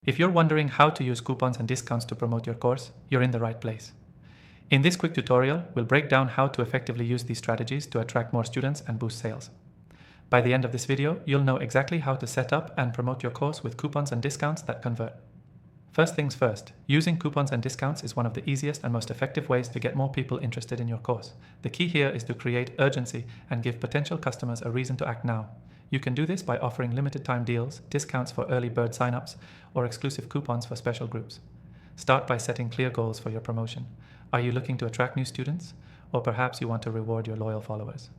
If you're wondering how to use coupons and discounts to promote your course, you're in the right place. In this quick tutorial, we'll break down how to effectively use these strategies to attract more students and boost sales. By the end of this video, you'll know exactly how to set up and promote your course with coupons and discounts that convert. First things first, using coupons and discounts is one of the easiest and most effective ways to get more people interested in your course. The key here is to create urgency and give potential customers a reason to act now. You can do this by offering limited time deals, discounts for early bird signups, or exclusive coupons for special groups. Start by setting clear goals for your promotion. Are you looking to attract new students? Or perhaps you want to reward your loyal followers?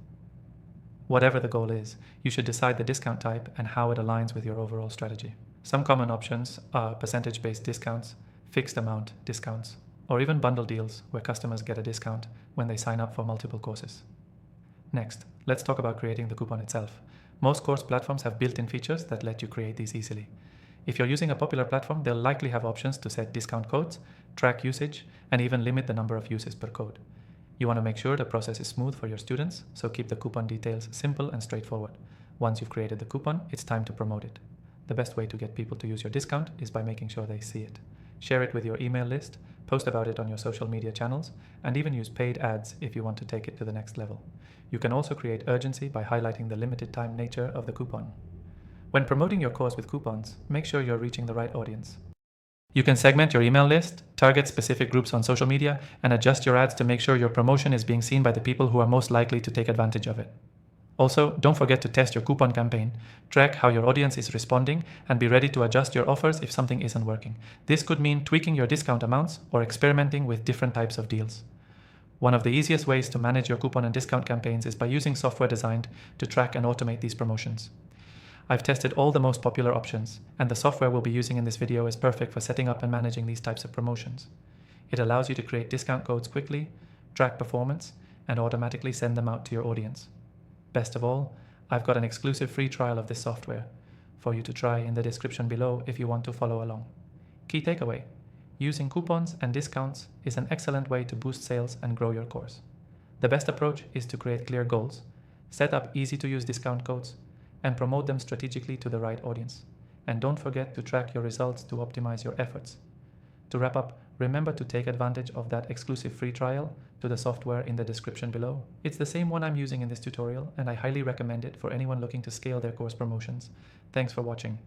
Whatever the goal is, you should decide the discount type and how it aligns with your overall strategy. Some common options are percentage-based discounts, fixed amount discounts, or even bundle deals where customers get a discount when they sign up for multiple courses. Next, let's talk about creating the coupon itself. Most course platforms have built-in features that let you create these easily. If you're using a popular platform, they'll likely have options to set discount codes, track usage, and even limit the number of uses per code. You want to make sure the process is smooth for your students, so keep the coupon details simple and straightforward. Once you've created the coupon, it's time to promote it. The best way to get people to use your discount is by making sure they see it. Share it with your email list, post about it on your social media channels, and even use paid ads if you want to take it to the next level. You can also create urgency by highlighting the limited time nature of the coupon. When promoting your course with coupons, make sure you're reaching the right audience. You can segment your email list, target specific groups on social media, and adjust your ads to make sure your promotion is being seen by the people who are most likely to take advantage of it. Also, don't forget to test your coupon campaign, track how your audience is responding, and be ready to adjust your offers if something isn't working. This could mean tweaking your discount amounts or experimenting with different types of deals. One of the easiest ways to manage your coupon and discount campaigns is by using software designed to track and automate these promotions. I've tested all the most popular options, and the software we'll be using in this video is perfect for setting up and managing these types of promotions. It allows you to create discount codes quickly, track performance, and automatically send them out to your audience. Best of all, I've got an exclusive free trial of this software for you to try in the description below if you want to follow along. Key takeaway: using coupons and discounts is an excellent way to boost sales and grow your course. The best approach is to create clear goals, set up easy-to-use discount codes, and promote them strategically to the right audience. And don't forget to track your results to optimize your efforts. To wrap up, remember to take advantage of that exclusive free trial to the software in the description below. It's the same one I'm using in this tutorial, and I highly recommend it for anyone looking to scale their course promotions. Thanks for watching.